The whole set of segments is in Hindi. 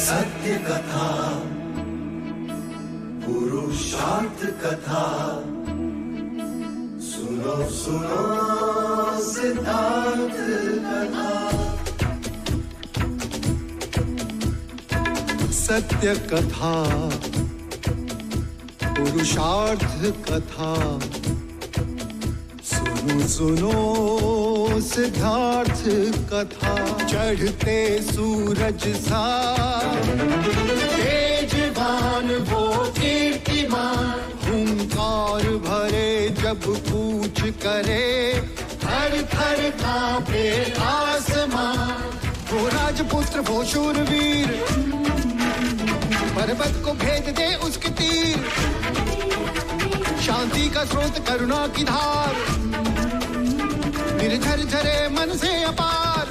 सत्य कथा, पुरुषार्थ कथा, सुनो सुनो सिद्धार्थ कथा। सत्य कथा, पुरुषार्थ कथा, सुनो सुनो सिद्धार्थ कथा। चढ़ते सूरज सा तेजवान वो कीर्तिमान, हुंकार भरे जब कूच करे, थर थर कांपे आसमान। वो राजपुत्र वो शूरवीर, पर्वत को भेद दे उसके तीर, शांति का स्रोत करुणा की धार, निर्झर झरे मन से अपार।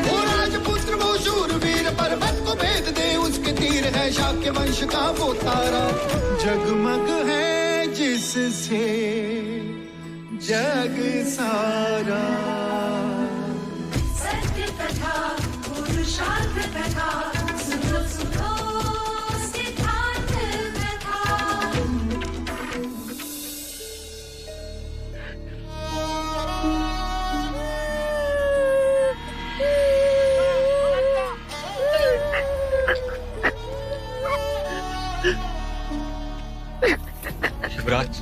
वो राजपुत्र वो शूरवीर, पर्वत को भेद दे उसके तीर, है शाक्य वंश का वो तारा, जगमग है जिससे जग सारा। सत्य कथा, पुरुषार्थ कथा, सुनो सुनो सिद्धार्थ कथा। युवराज,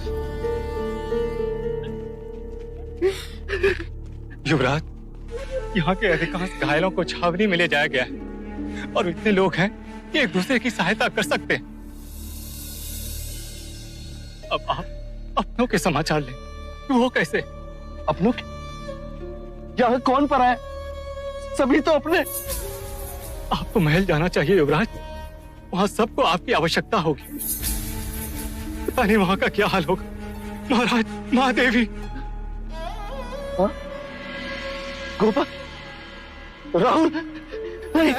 युवराज, यहाँ के अधिकांश घायलों को छावनी में ले जाया गया है और इतने लोग हैं कि एक दूसरे की सहायता कर सकते हैं। अब आप अपनों के समाचार लें। वो कैसे? अपनों के? यहाँ कौन पड़ा है? सभी तो अपने। आपको महल जाना चाहिए युवराज, वहां सबको आपकी आवश्यकता होगी। पता नहीं वहां का क्या हाल होगा। महाराज, महादेवी, गोपाल, राहुल, नहीं।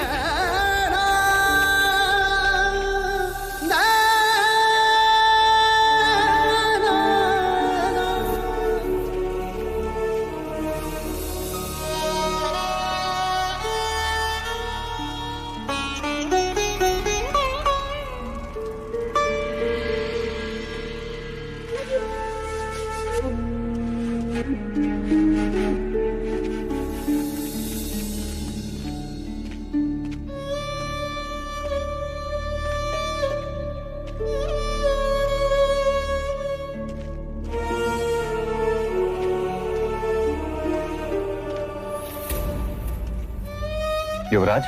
युवराज,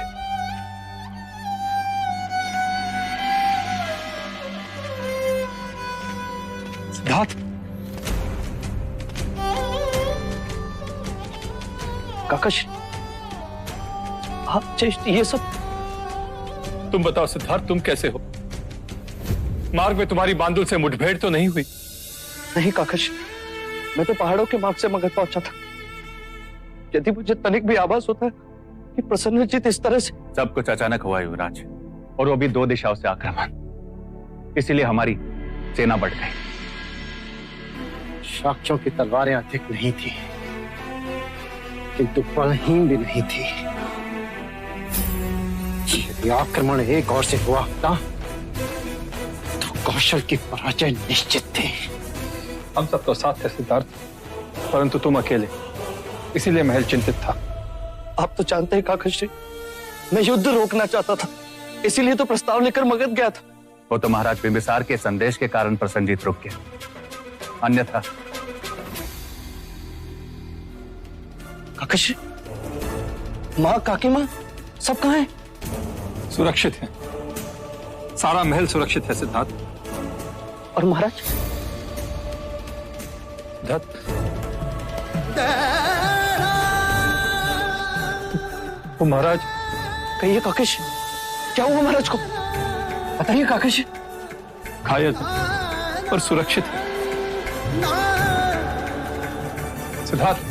सिद्धार्थ, काकाश, आप चेष्ट ये सब? तुम बताओ सिद्धार्थ, तुम कैसे हो? मार्ग में तुम्हारी बांदुल से मुठभेड़ तो नहीं हुई? नहीं काकाश, मैं तो पहाड़ों के मार्ग से मगध पहुंचा था। यदि मुझे तनिक भी आभास होता है कि प्रसन्नजीत इस तरह से। सब कुछ अचानक हुआ युवराज, और वो भी 2 दिशाओं से आक्रमण, इसीलिए हमारी सेना बढ़ गई। शाक्यों की तलवारें अधिक नहीं थी, किंतु बलहीन भी नहीं थी। यदि आक्रमण एक ओर से हुआ था तो कौशल की पराजय निश्चित थी। हम सब तो साथ थे सिद्धार्थ, परंतु तुम अकेले, इसीलिए महल चिंतित था। आप तो जानते हैं काकाश्री, मैं युद्ध रोकना चाहता था, इसीलिए तो प्रस्ताव लेकर मगध गया था। वो तो महाराज बिंबिसार के संदेश के कारण प्रसन्नजीत रुक गया, अन्यथा। काकाश्री, माँ, काकी माँ, सब कहाँ हैं? सुरक्षित है, सारा महल सुरक्षित है सिद्धार्थ। और महाराज? सिद्धार्थ, तो महाराज, कहिए काकेश, क्या हुआ महाराज को? बताइए काकेश। घायल है पर सुरक्षित है सिद्धार्थ।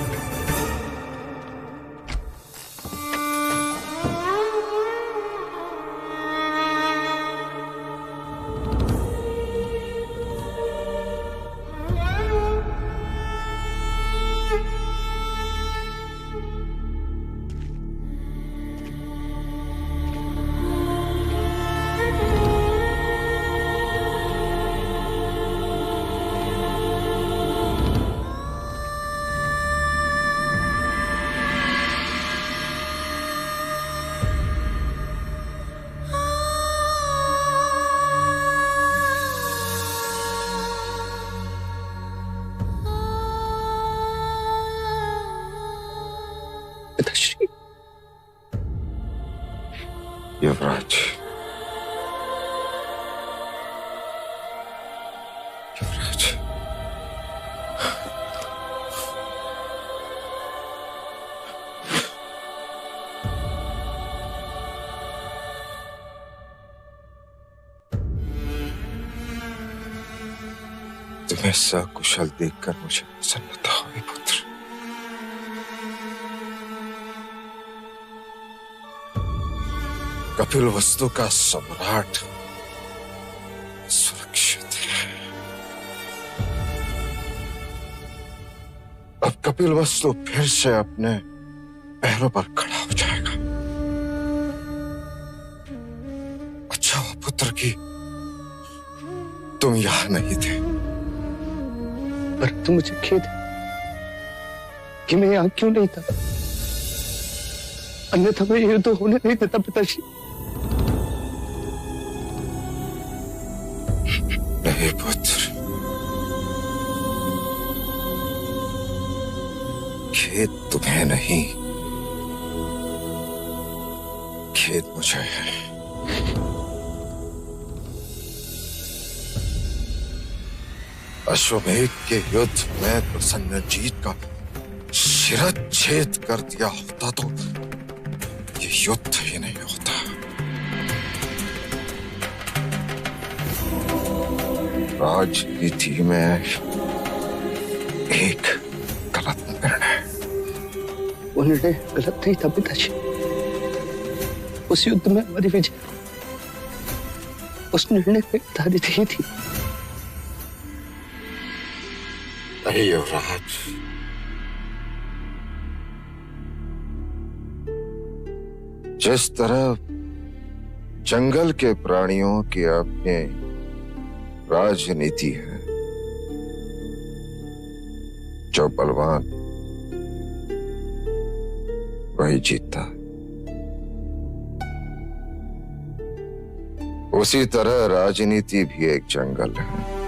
युवराज, युवराज, तुम्हें सकुशल देखकर मुझे प्रसन्नता हुई पुत्र। कपिल वस्तु का सम्राट सुरक्षित है। अब कपिल वस्तु फिर से अपने पैरों पर खड़ा हो जाएगा। अच्छा हुआ पुत्र की तुम यहां नहीं थे। परंतु मुझे खेद है कि मैं यहां क्यों नहीं था, अन्यथा मैं युद्ध होने नहीं देता पिताजी। नहीं पुत्र, खेद तुम्हें नहीं, खेद मुझे है। अश्वमेध के युद्ध में प्रसन्नजीत का शिरच्छेद कर दिया होता तो ये युद्ध ही नहीं होता। राजनीति में एक गलत निर्णय। वो निर्णय गलत नहीं था पिताजी। उस युद्ध में हमारी विजय उस निर्णय पे आधारित ही थी। नहीं युवराज, जिस तरह जंगल के प्राणियों की अपनी राजनीति है, जो बलवान वही जीतता है, उसी तरह राजनीति भी एक जंगल है।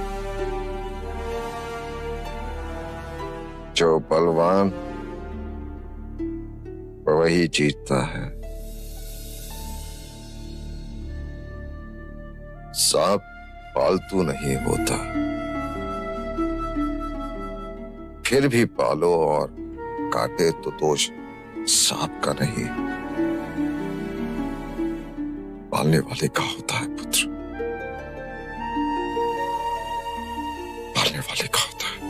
जो बलवान वही जीतता है। सांप पालतू नहीं होता, फिर भी पालो और काटे तो दोष सांप का नहीं, पालने वाले का होता है पुत्र, पालने वाले का होता है।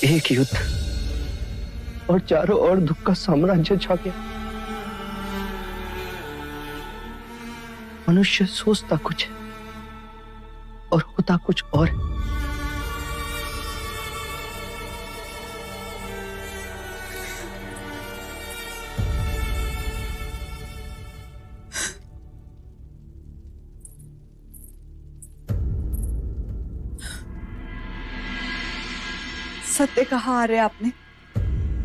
एक युद्ध और चारों ओर दुख का साम्राज्य छा गया। मनुष्य सोचता कुछ है और होता कुछ और है। सत्य कहा आर्य आपने।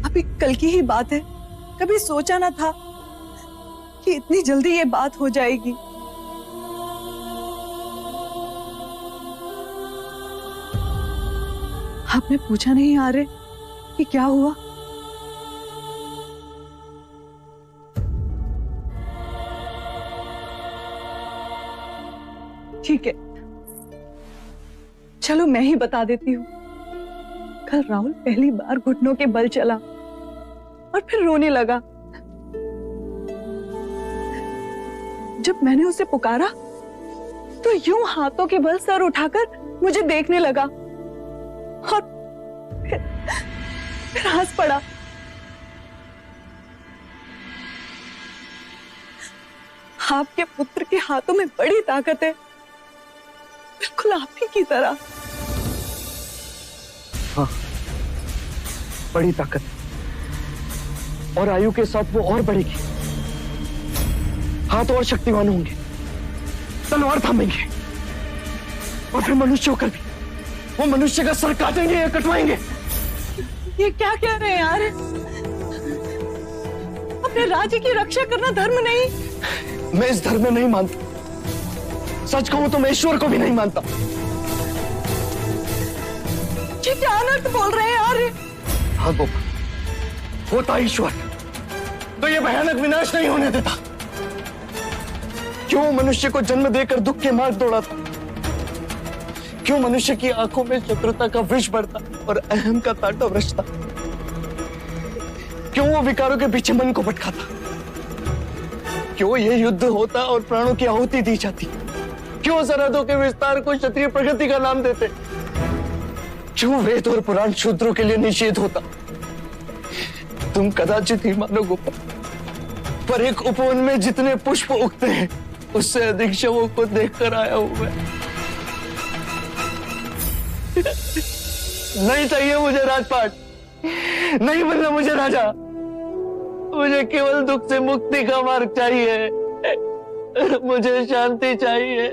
अभी कल की ही बात है, कभी सोचा ना था कि इतनी जल्दी ये बात हो जाएगी। आपने पूछा नहीं आर्य कि क्या हुआ? ठीक है, चलो मैं ही बता देती हूँ। कल राहुल पहली बार घुटनों के बल चला और फिर रोने लगा। जब मैंने उसे पुकारा तो यूं हाथों के बल सर उठाकर मुझे देखने लगा और फिर हंस पड़ा। आपके पुत्र के हाथों में बड़ी ताकत है, बिल्कुल आप ही की तरह। हाँ, बड़ी ताकत है और आयु के साथ वो और बढ़ेगी। हाथ और शक्तिमान होंगे, तलवार थामेंगे और फिर मनुष्य होकर भी वो मनुष्य का सर काटेंगे या कटवाएंगे। ये क्या कह रहे हैं यार? अपने राज्य की रक्षा करना धर्म नहीं? मैं इस धर्म में नहीं मानता। सच कहूं तो मैं ईश्वर को भी नहीं मानता। ये क्या अनर्थ बोल रहे हैं यार? हाँ गोपा, होता ईश्वर तो ये भयानक विनाश नहीं होने देता। क्यों मनुष्य को जन्म देकर दुख के मार्ग दौड़ाता? क्यों मनुष्य की आंखों में शत्रुता का विष बढ़ता और अहम का तांडव रचता? क्यों वो विकारों के पीछे मन को भटकाता? क्यों ये युद्ध होता और प्राणों की आहुति दी जाती? क्यों सरहदों के विस्तार को क्षत्रिय प्रगति का नाम देते? क्यों वेद और पुराण शूद्रों के लिए निषेध होता? तुम कदाचित ही मानो गोपा, पर एक उपवन में जितने पुष्प उगते हैं उससे अधिक शवों को देखकर आया हूं मैं। नहीं चाहिए मुझे राजपाट, नहीं बनना मुझे राजा। मुझे केवल दुख से मुक्ति का मार्ग चाहिए। मुझे शांति चाहिए,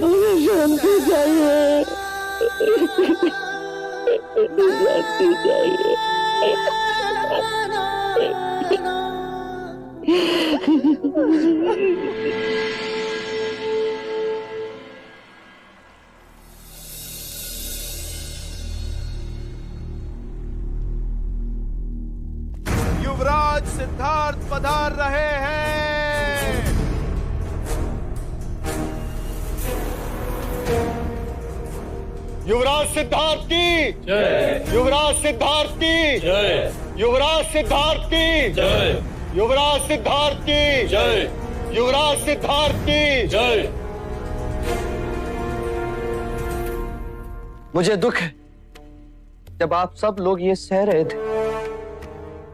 मुझे शांति चाहिए, शांति चाहिए। युवराज सिद्धार्थ पधार रहे हैं। युवराज सिद्धार्थ की जय, युवराज सिद्धार्थ की जय, युवराज सिद्धार्थ की जय, युवराज सिद्धार्थ की जय, युवराज सिद्धार्थ की जय। मुझे दुख है, जब आप सब लोग ये सह रहे थे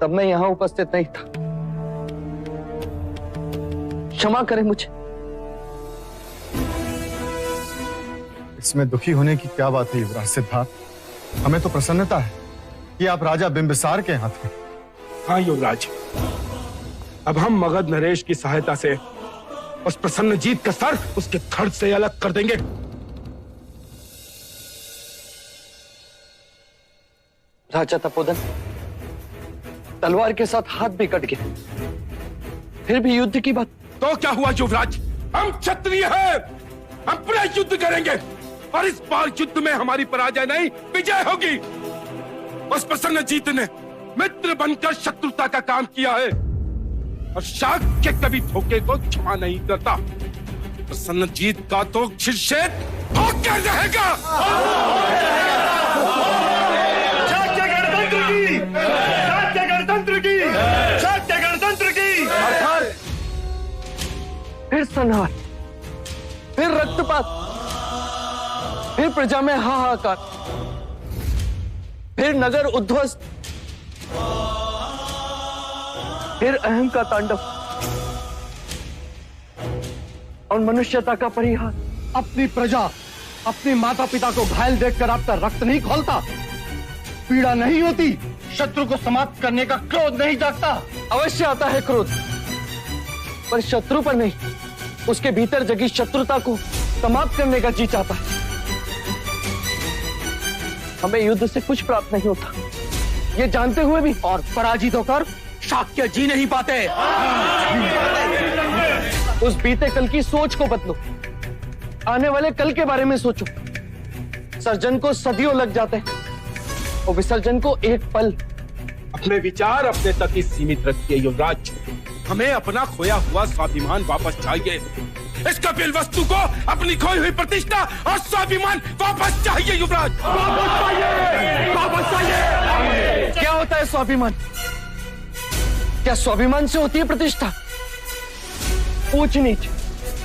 तब मैं यहां उपस्थित नहीं था। क्षमा करें मुझे। इसमें दुखी होने की क्या बात है युवराज सिद्धार्थ? हमें तो प्रसन्नता है कि आप राजा बिंबिसार के हाथ में। हाँ युवराज, अब हम मगध नरेश की सहायता से उस प्रसन्नजीत का सर उसके धड़ से अलग कर देंगे। राजा तपोधन, तलवार के साथ हाथ भी कट गए, फिर भी युद्ध की बात। तो क्या हुआ युवराज, हम क्षत्रिय हैं, हम पूरा युद्ध करेंगे और इस बार युद्ध में हमारी पराजय नहीं विजय होगी। उस प्रसन्नजीत ने मित्र बनकर शत्रुता का काम किया है और शाक्य कभी धोखे को क्षमा नहीं करता। प्रसन्नजीत का तो शिरछेद होकर रहेगा। शाक्य गणतंत्र की, शाक्य गणतंत्र की, शाक्य गणतंत्र की। अर्थात फिर संहार, फिर रक्तपात, फिर प्रजा में हाहाकार, फिर नगर उद्ध्वस्त, फिर अहम का तांडव और मनुष्यता का परिहार। अपनी प्रजा, अपने माता पिता को घायल देखकर आपका रक्त नहीं खौलता, पीड़ा नहीं होती, शत्रु को समाप्त करने का क्रोध नहीं जागता। अवश्य आता है क्रोध, पर शत्रु पर नहीं, उसके भीतर जगी शत्रुता को समाप्त करने का जी चाहता है। हमें युद्ध से कुछ प्राप्त नहीं होता, ये जानते हुए भी, और पराजित होकर शाक्य जी नहीं पाते। उस बीते कल की सोच को बदलो, आने वाले कल के बारे में सोचो। सर्जन को सदियों लग जाते हैं और विसर्जन को एक पल। अपने विचार अपने तक ही सीमित रखिए युवराज, हमें अपना खोया हुआ स्वाभिमान वापस चाहिए। इस कपिल वस्तु को अपनी खोई हुई प्रतिष्ठा और स्वाभिमान वापस चाहिए युवराज, वापस चाहिए, वापस चाहिए। क्या होता है स्वाभिमान? क्या स्वाभिमान से होती है प्रतिष्ठा? ऊंच नीच,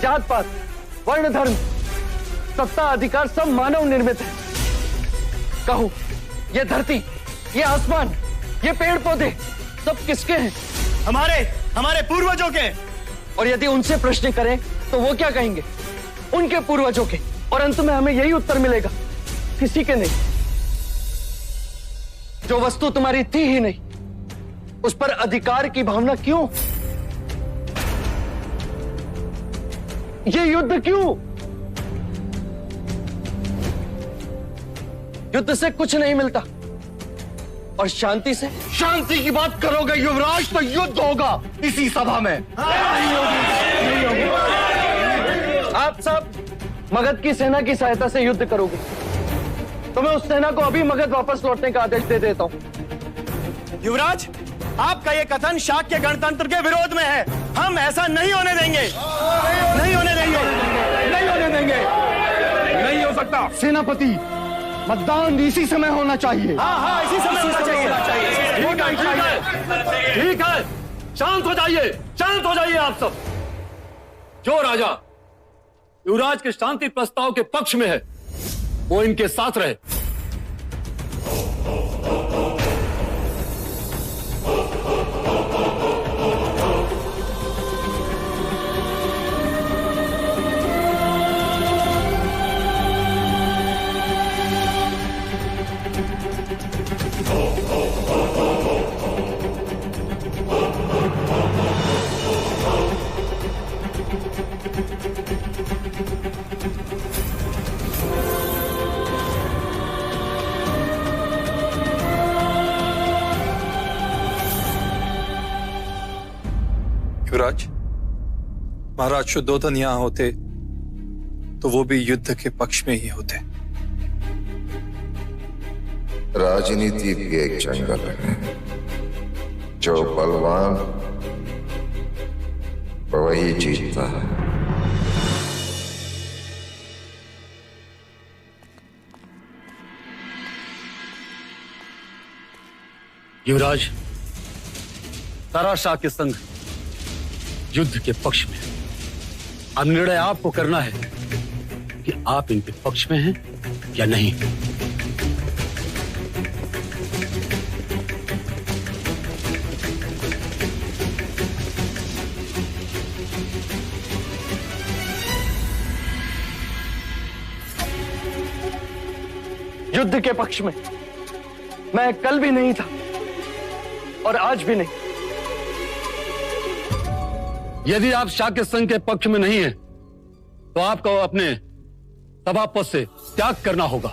जात पात, वर्ण धर्म, सत्ता अधिकार सब मानव निर्मित है। कहो, ये धरती, ये आसमान, ये पेड़ पौधे सब किसके हैं? हमारे पूर्वजों के। और यदि उनसे प्रश्न करें तो वो क्या कहेंगे? उनके पूर्वजों के। और अंत में हमें यही उत्तर मिलेगा, किसी के नहीं। जो वस्तु तुम्हारी थी ही नहीं, उस पर अधिकार की भावना क्यों? ये युद्ध क्यों? युद्ध से कुछ नहीं मिलता, और शांति से? शांति की बात करोगे युवराज तो युद्ध होगा इसी सभा में। नहीं होगी। आप सब मगध की सेना की सहायता से युद्ध करोगे, तो मैं उस सेना को अभी मगध वापस लौटने का आदेश दे देता हूं। युवराज, आपका यह कथन शाक्य गणतंत्र के विरोध में है। हम ऐसा नहीं होने देंगे। नहीं होने देंगे। नहीं होने देंगे। नहीं हो सकता। सेनापति, मतदान इसी समय होना चाहिए। हाँ, इसी समय होना चाहिए। ठीक है, शांत हो जाइए, शांत हो जाइए आप सब। जो राजा युवराज के शांति प्रस्ताव के पक्ष में है, वो इनके साथ रहे। युवराज, महाराज शुद्धोधन यहां होते तो वो भी युद्ध के पक्ष में ही होते। राजनीति भी एक जंगल है, जो बलवान वही जीतता है। युवराज, तारा शाक्य संघ युद्ध के पक्ष में है। अब निर्णय आपको करना है कि आप इनके पक्ष में हैं या नहीं। युद्ध के पक्ष में मैं कल भी नहीं था और आज भी नहीं। यदि आप शाक्य संघ के पक्ष में नहीं हैं, तो आपको अपने सभा पद से त्याग करना होगा।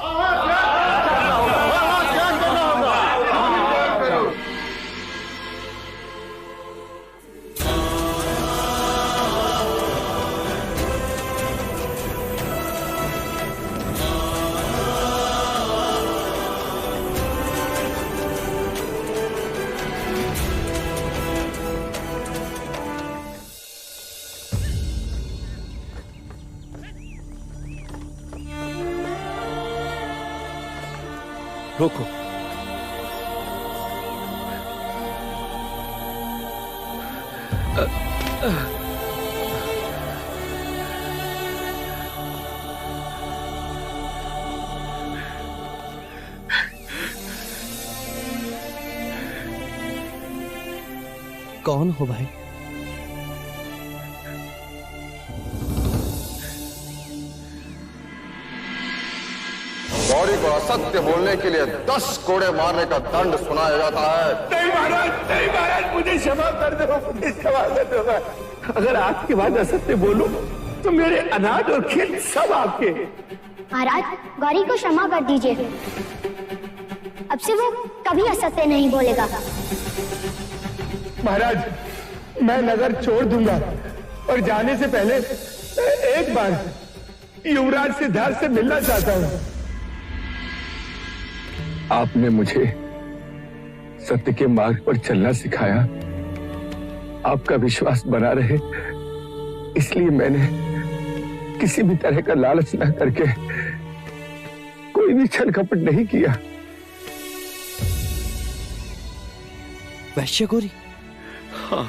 रोको। कौन हो भाई? गौरी को असत्य बोलने के लिए 10 कोड़े मारने का दंड सुनाया जाता है। नहीं महाराज, नहीं महाराज, मुझे क्षमा कर दो, मुझे क्षमा कर दो। अगर आपके बाद असत्य बोलूं तो मेरे अनाज और खेत सब आपके। महाराज, गौरी को क्षमा कर दीजिए। अब से वो कभी असत्य नहीं बोलेगा। महाराज, मैं नगर छोड़ दूंगा और जाने से पहले एक बार युवराज सिद्धार्थ से मिलना चाहता हूं। आपने मुझे सत्य के मार्ग पर चलना सिखाया। आपका विश्वास बना रहे, इसलिए मैंने किसी भी तरह का लालच न करके कोई भी छल कपट नहीं किया। वैश्य गौरी? हाँ,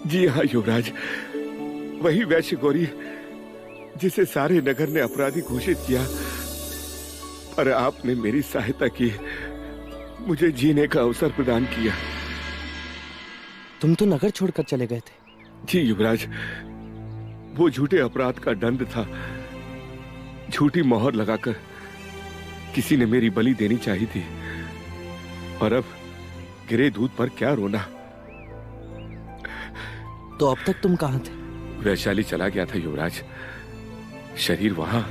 जी हाँ युवराज, वही वैश्य गौरी जिसे सारे नगर ने अपराधी घोषित किया, पर आपने मेरी सहायता की, मुझे जीने का अवसर प्रदान किया। तुम तो नगर छोड़कर चले गए थे। जी युवराज, वो झूठे अपराध का दंड था झूठी मोहर लगाकर किसी ने मेरी बलि देनी चाहिए थी, और अब गिरे दूध पर क्या रोना। तो अब तक तुम कहां थे? वैशाली चला गया था युवराज, शरीर वहां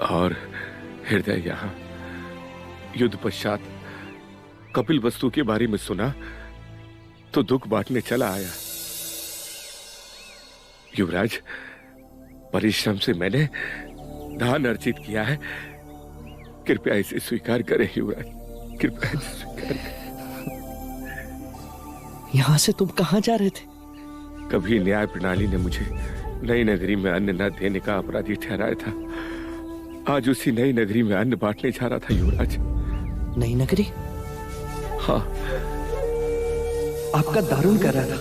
और हृदय यहां। युद्ध पश्चात कपिल वस्तु के बारे में सुना तो दुख बांटने चला आया। युवराज, परिश्रम से मैंने धन अर्जित किया है, कृपया इसे स्वीकार करें युवराज, कृपया इसे स्वीकार करें। यहां से तुम कहां जा रहे थे? कभी न्याय प्रणाली ने मुझे नई नगरी में अन्न न देने का अपराधी ठहराया था। आज उसी नई नगरी में अन्न बांटने जा रहा था युवराज। नई नगरी? हाँ। आपका दारुण कर रहा था।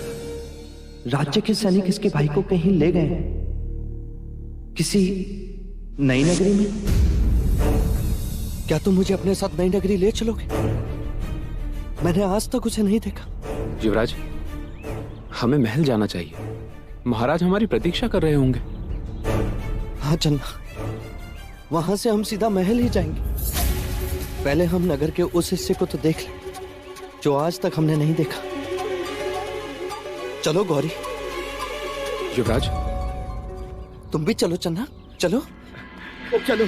राज्य के सैनिक इसके भाई को कहीं ले गए, किसी नई नगरी में। क्या तुम मुझे अपने साथ नई नगरी ले चलोगे? मैंने आज तक उसे नहीं देखा। युवराज, हमें महल जाना चाहिए, महाराज हमारी प्रतीक्षा कर रहे होंगे। हाँ चलना, वहां से हम सीधा महल ही जाएंगे। पहले हम नगर के उस हिस्से को तो देख लें जो आज तक हमने नहीं देखा। चलो गौरी। युवराज, तुम भी चलो चन्ना, चलो चलो।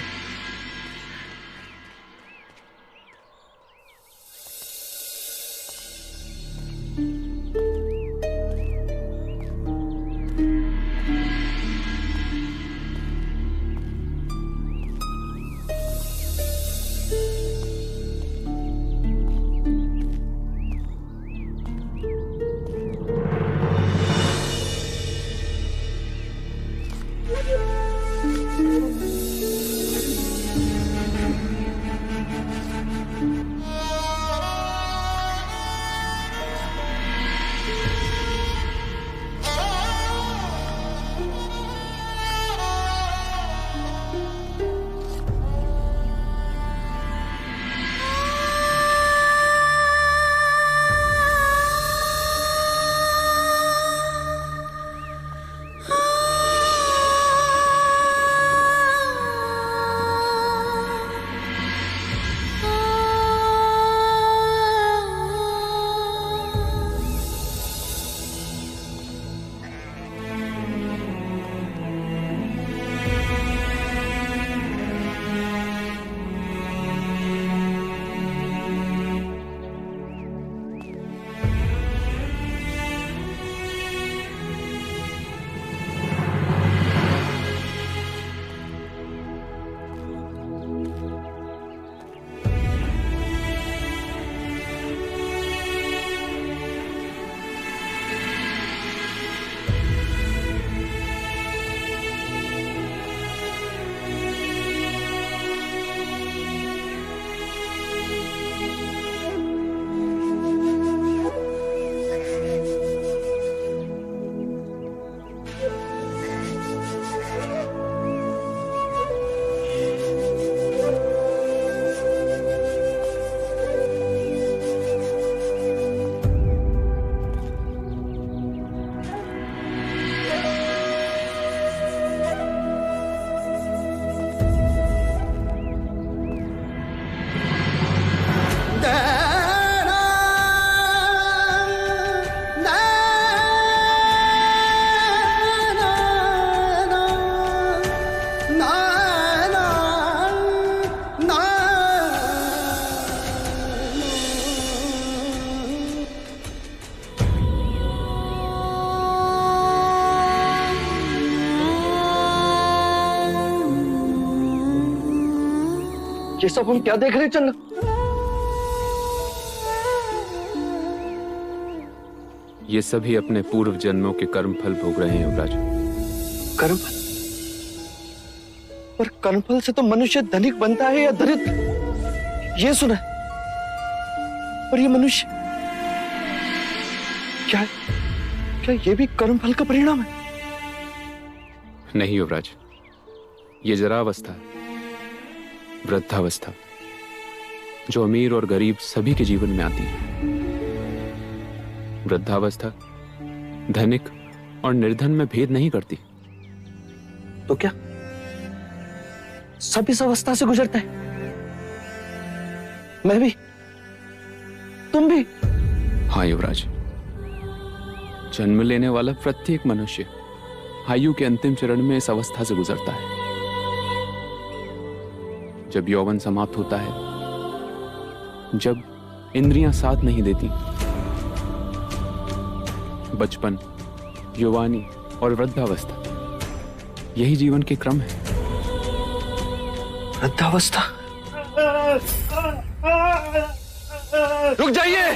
ये सब हम क्या देख रहे हैं चन्ना? ये सभी अपने पूर्व जन्मों के कर्म फल भोग रहे हैं युवराज। कर्मफल? पर कर्मफल से तो मनुष्य धनिक बनता है या दरिद्र, ये सुना है। पर ये मनुष्य क्या क्या ये भी कर्मफल का परिणाम है? नहीं युवराज, ये जरावस्था है, वृद्धावस्था, जो अमीर और गरीब सभी के जीवन में आती है। वृद्धावस्था धनिक और निर्धन में भेद नहीं करती। तो क्या सब इस अवस्था से गुजरते हैं। मैं भी, तुम भी। हाँ युवराज, जन्म लेने वाला प्रत्येक मनुष्य आयु के अंतिम चरण में इस अवस्था से गुजरता है। जब यौवन समाप्त होता है, जब इंद्रियां साथ नहीं देती, बचपन, युवानी और वृद्धावस्था, यही जीवन के क्रम है। वृद्धावस्था? रुक जाइए,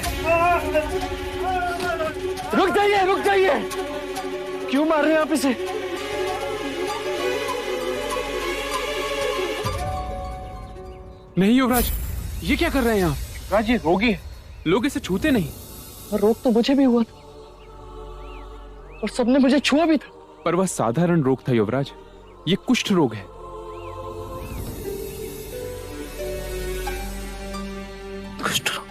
रुक जाइए, रुक जाइए। क्यों मार रहे हैं आप इसे? नहीं युवराज, ये क्या कर रहे हैं आप? राज, ये रोगी है। लोग इसे छूते नहीं। और रोग तो मुझे भी हुआ था और सबने मुझे छुआ भी था। पर वह साधारण रोग था युवराज, ये कुष्ठ रोग है। कुष्ठ रोग?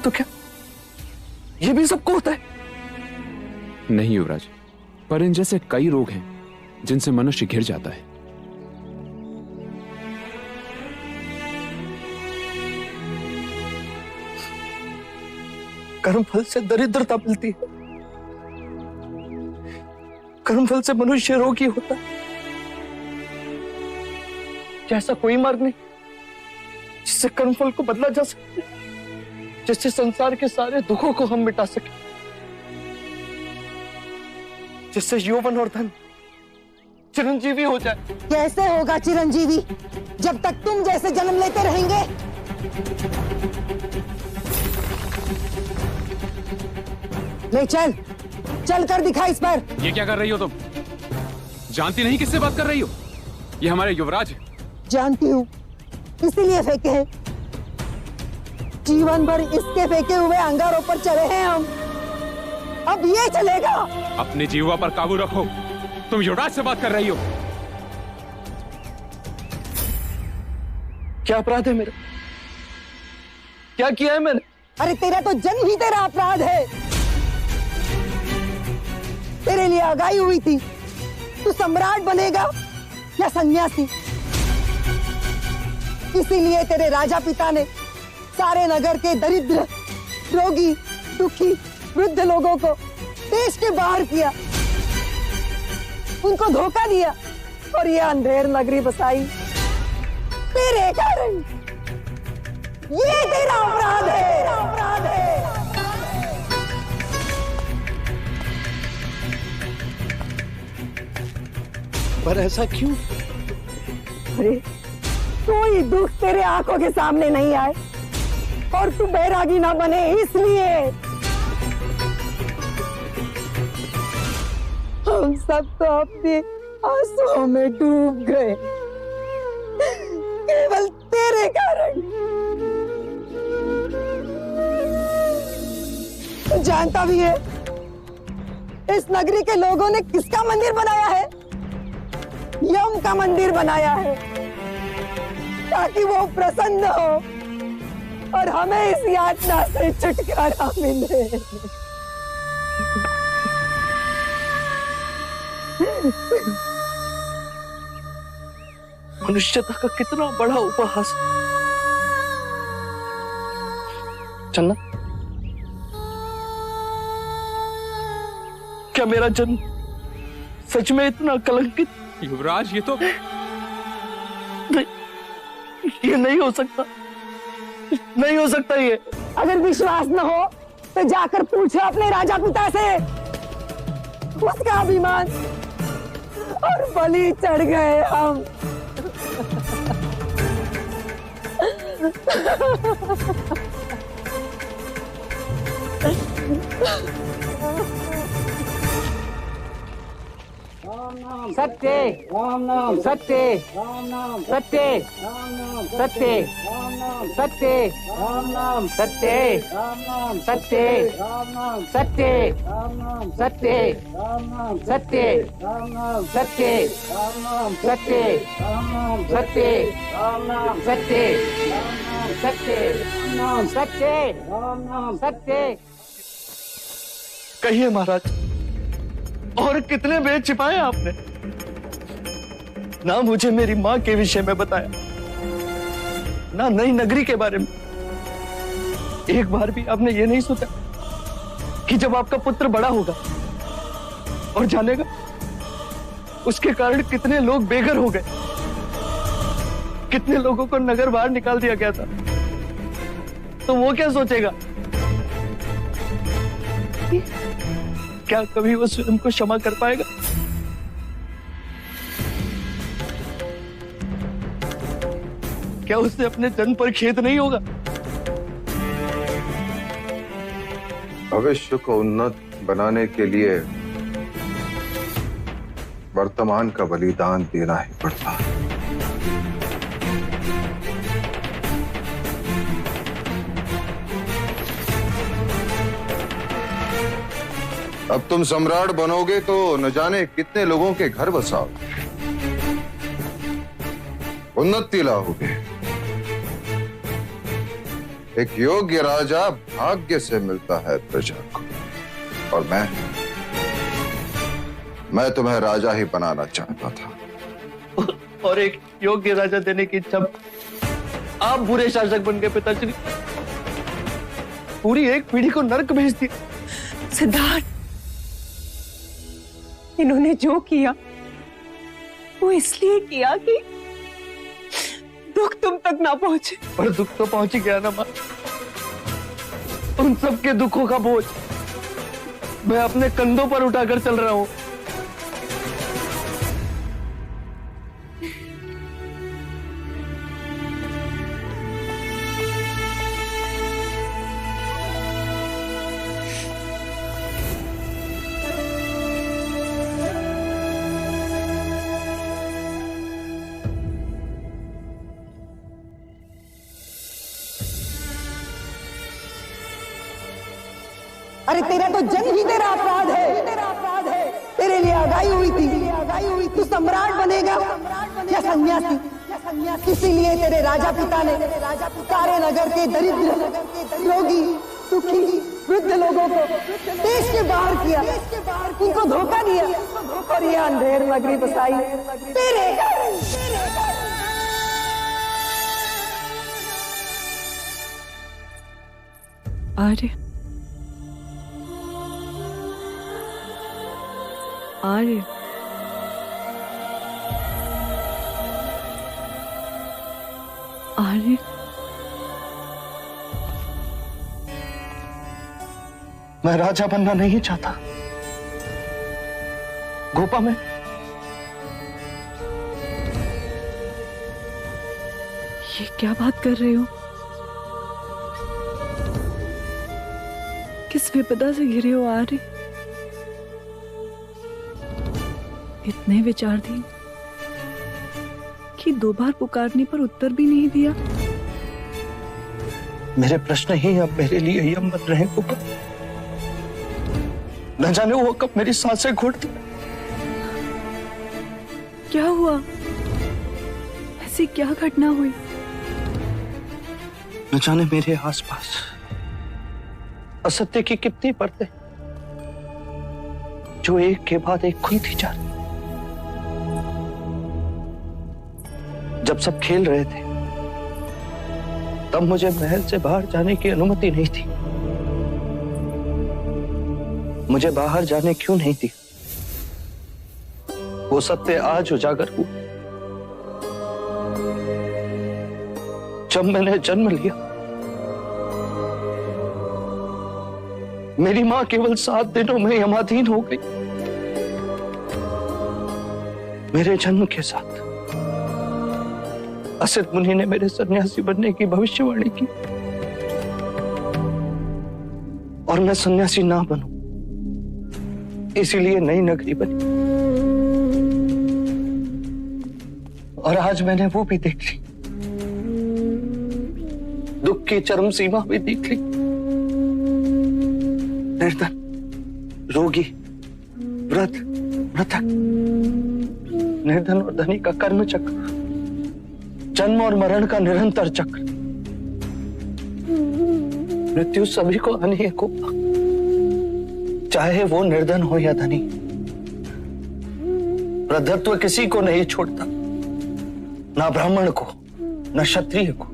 तो क्या ये भी सबको होता है? नहीं युवराज, पर इन जैसे कई रोग हैं जिनसे मनुष्य घिर जाता है। कर्मफल से दरिद्रता मिलती है, कर्मफल से मनुष्य रोगी होता है। क्या ऐसा कोई मार्ग नहीं जिससे कर्मफल को बदला जा सके, जिससे संसार के सारे दुखों को हम मिटा सके, जिससे यौवन और धन चिरंजीवी हो जाए? कैसे होगा चिरंजीवी जब तक तुम जैसे जन्म लेते रहेंगे? ले चल, चल कर दिखा इस पर। ये क्या कर रही हो तुम? जानती नहीं किससे बात कर रही हो? ये हमारे युवराज है। जानती हूँ, इसीलिए फेंके हैं। जीवन भर इसके फेंके हुए अंगारों पर चले हैं हम, अब ये चलेगा? अपने जीवा पर काबू रखो, तुम युवराज से बात कर रही हो। क्या अपराध है मेरा? क्या किया है मैंने? अरे तेरा तो जन्म ही तेरा अपराध है। तेरे लिए आगाही हुई थी, तू सम्राट बनेगा या सन्यासी। इसीलिए तेरे राजा पिता ने सारे नगर के दरिद्र, रोगी, दुखी, वृद्ध लोगों को देश के बाहर किया, उनको धोखा दिया और ये अंधेर नगरी बसाई तेरे कारण। ये तेरा अपराध है, अपराध है। पर ऐसा क्यों? अरे कोई दुख तेरे आंखों के सामने नहीं आए और तू बैरागी ना बने, इसलिए हम सब तो अपने आंसुओं में डूब गए, केवल तेरे कारण। तू जानता भी है इस नगरी के लोगों ने किसका मंदिर बनाया है? यम का मंदिर बनाया है, ताकि वो प्रसन्न हो और हमें इस यातना से छुटकारा मिले। मनुष्यता का कितना बड़ा उपहास। चन्ना, क्या मेरा जन्म सच में इतना कलंकित? युवराज, ये तो नहीं, ये नहीं हो सकता, नहीं हो सकता ये। अगर विश्वास न हो तो जाकर पूछो अपने राजा पिता से। उसका अभिमान और बलि चढ़ गए हम। सत्य, सत्य, सत्य, सत्य, सत्य, सत्य, सत्य, सत्य, सत्य, सत्य, सत्य, सत्य, सत्य। कहिए महाराज, और कितने वेद छिपाए आपने? ना मुझे मेरी माँ के विषय में बताया, ना नई नगरी के बारे में। एक बार भी आपने ये नहीं सोचा कि जब आपका पुत्र बड़ा होगा और जानेगा उसके कारण कितने लोग बेघर हो गए, कितने लोगों को नगर बाहर निकाल दिया गया था, तो वो क्या सोचेगा? क्या कभी वो स्वयं को क्षमा कर पाएगा? क्या उससे अपने जन्म पर खेद नहीं होगा? भविष्य को उन्नत बनाने के लिए वर्तमान का बलिदान देना ही पड़ता है। अब तुम सम्राट बनोगे तो न जाने कितने लोगों के घर बसाओगे, उन्नति लाओगे। एक योग्य राजा भाग्य से मिलता है प्रजा को, और मैं तुम्हें राजा ही बनाना चाहता था। और एक योग्य राजा देने की इच्छा आप बुरे शासक बन गए पिताश्री। पूरी एक पीढ़ी को नरक भेज दिया। सिद्धार्थ, इन्होंने जो किया वो इसलिए किया कि दुख तुम तक ना पहुंचे। पर दुख तो पहुंच ही गया ना मां। उन सबके दुखों का बोझ मैं अपने कंधों पर उठाकर चल रहा हूं। अरे तेरा तो जन्म ही तेरा अपराध है। तेरे लिए आगाई हुई थी तू सम्राट बनेगा या सन्यासी। इसीलिए तेरे राजा पिता ने सारे नगर के दरिद्र, रोगी, दुखी, वृद्ध लोगों को देश के बाहर किया, उनको धोखा दिया और ये अंधेर नगरी बसाई तेरे आर्य, आर्य, आर्य, मैं राजा बनना नहीं चाहता गोपा। मैं ये क्या बात कर रहे हो? किस विपदा से घिरे हो आर्य? इतने विचारधीन कि 2 बार पुकारने पर उत्तर भी नहीं दिया। मेरे प्रश्न ही अब मेरे लिए यम बन रहे हैं गोपा। न जाने वो कब मेरी सांसें घुट दी। क्या हुआ? ऐसी क्या घटना हुई? न जाने मेरे आसपास असत्य की कितनी परतें जो एक के बाद एक खुलती जा रही। जब सब खेल रहे थे तब मुझे महल से बाहर जाने की अनुमति नहीं थी। मुझे बाहर जाने क्यों नहीं थी? वो सत्य आज उजागर हुआ जब मैंने जन्म लिया। मेरी मां केवल 7 दिनों में यमाधीन हो गई। मेरे जन्म के साथ असित मुनि ने मेरे सन्यासी बनने की भविष्यवाणी की और मैं सन्यासी ना बनूं, इसीलिए नई नगरी बनी। और आज मैंने वो भी देख ली, दुख की चरम सीमा भी देख ली। निर्धन, रोगी, वृद्ध, मृतक, निर्धन और धनी का कर्म चक्र, जन्म और मरण का निरंतर चक्र। मृत्यु सभी को आनी है गोपा, चाहे वो निर्धन हो या धनी। वृद्धत्व किसी को नहीं छोड़ता। ना ब्राह्मण को, न क्षत्रिय को,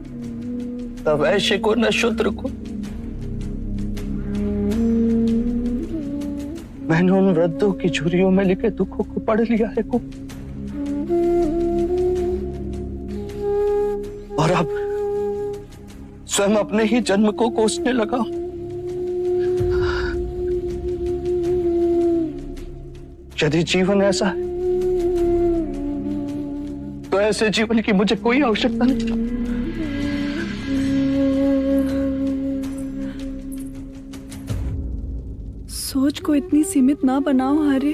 न वैश्य को, न शूद्र को। मैंने उन वृद्धों की झुर्रियों में लिखे दुखों को पढ़ लिया है को, और अब स्वयं अपने ही जन्म को कोसने लगा। यदि जीवन ऐसा है तो ऐसे जीवन की मुझे कोई आवश्यकता नहीं। सोच को इतनी सीमित ना बनाओ आर्य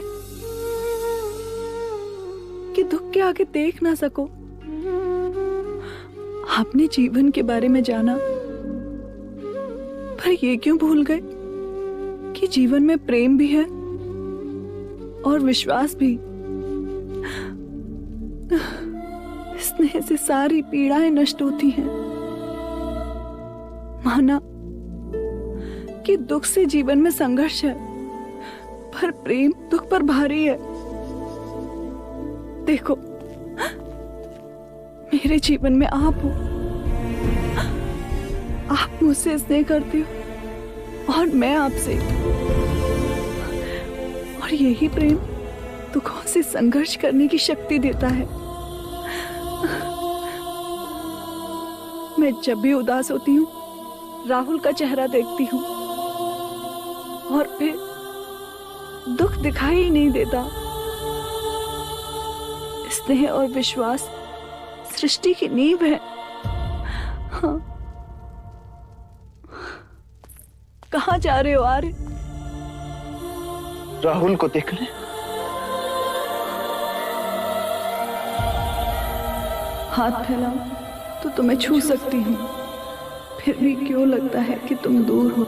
कि दुख के आगे देख ना सको। आपने जीवन के बारे में जाना, पर ये क्यों भूल गए कि जीवन में प्रेम भी है और विश्वास भी। स्नेह से सारी पीड़ाएं नष्ट होती हैं। माना कि दुख से जीवन में संघर्ष है, पर प्रेम दुख पर भारी है। देखो, मेरे जीवन में आप हो, आप मुझसे स्नेह करते हो और मैं आपसे, और यही प्रेम दुखों से संघर्ष करने की शक्ति देता है। मैं जब भी उदास होती हूँ, राहुल का चेहरा देखती हूँ और फिर दुख दिखाई ही नहीं देता। स्नेह और विश्वास सृष्टि की नींव है। हाँ। कहाँ जा रहे हो आर्य? राहुल को देखने। हाथ फैलाओ तो तुम्हें छू सकती हूँ, फिर भी क्यों लगता है कि तुम दूर हो।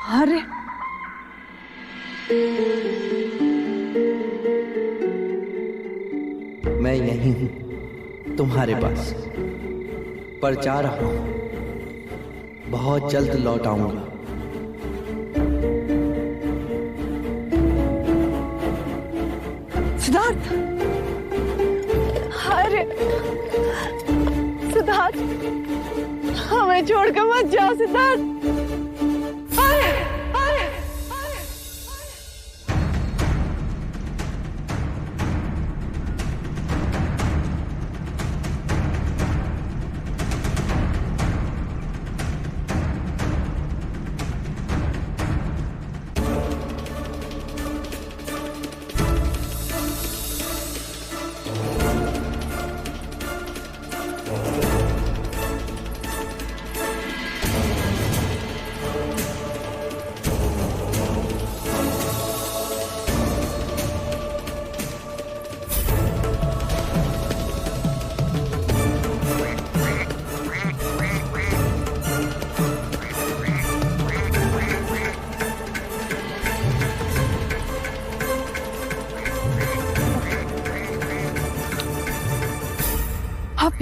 आर्य, मैं यहीं हूं तुम्हारे पास, पर जा रहा हूं। बहुत जल्द लौट आऊंगा। सिद्धार्थ, आर्य, सिद्धार्थ, हमें छोड़कर मत जाओ सिद्धार्थ।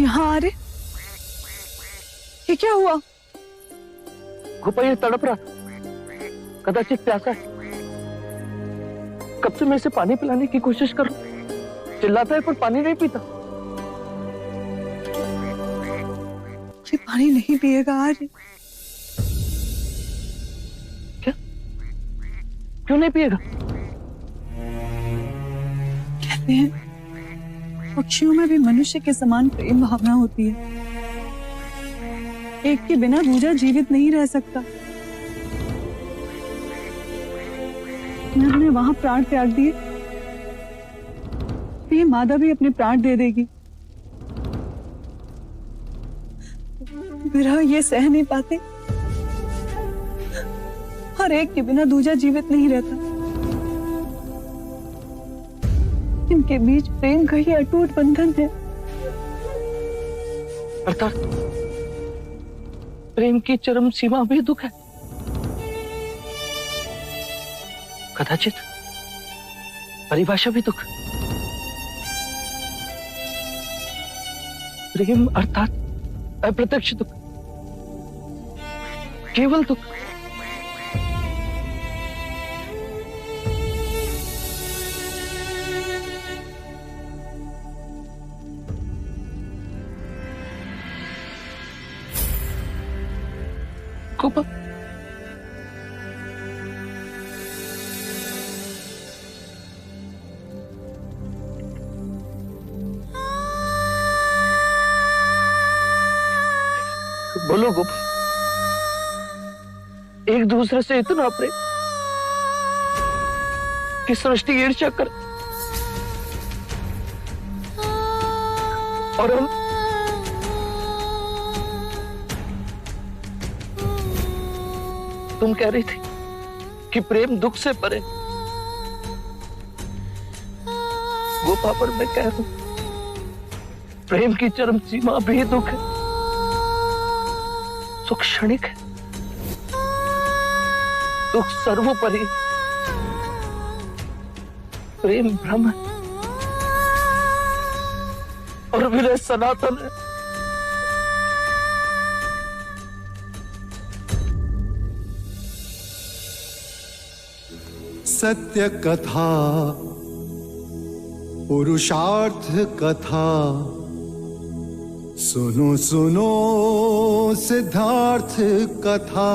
यहाँ आ रहे? ये क्या हुआ? गोपा ये तड़प रहा, कदाचित प्यासा है। कब से मैं इसे पानी पिलाने की कोशिश कर रहा हूं, चिल्लाता है पर पानी नहीं पीता। ये पानी नहीं पिएगा आज। क्या? क्यों नहीं पिएगा? कहते हैं पक्षियों में भी मनुष्य के समान प्रेम भावना होती है। एक के बिना दूजा जीवित नहीं रह सकता। उन्होंने वहां प्राण त्याग दिए, तो ये मादा भी अपने प्राण दे देगी। विरह ये सह नहीं पाते और एक के बिना दूजा जीवित नहीं रहता। इनके बीच प्रेम का ही अटूट बंधन है। अर्थात प्रेम की चरम सीमा भी दुख है। कदाचित परिभाषा भी दुख। प्रेम अर्थात अप्रत्यक्ष दुख, केवल दुख। गोपा, बोलो गोपा, एक दूसरे से इतना प्रेम कि सृष्टि ईर्ष्या कर, और हम तुम कह रही थी कि प्रेम दुख से परे। गोपा, पर मैं कह रहा हूं प्रेम की चरम सीमा भी दुख है। सुख क्षणिक है, दुख सर्वोपरि। प्रेम ब्रह्म है और विरह सनातन है। सत्य कथा, पुरुषार्थ कथा, सुनो सुनो सिद्धार्थ कथा।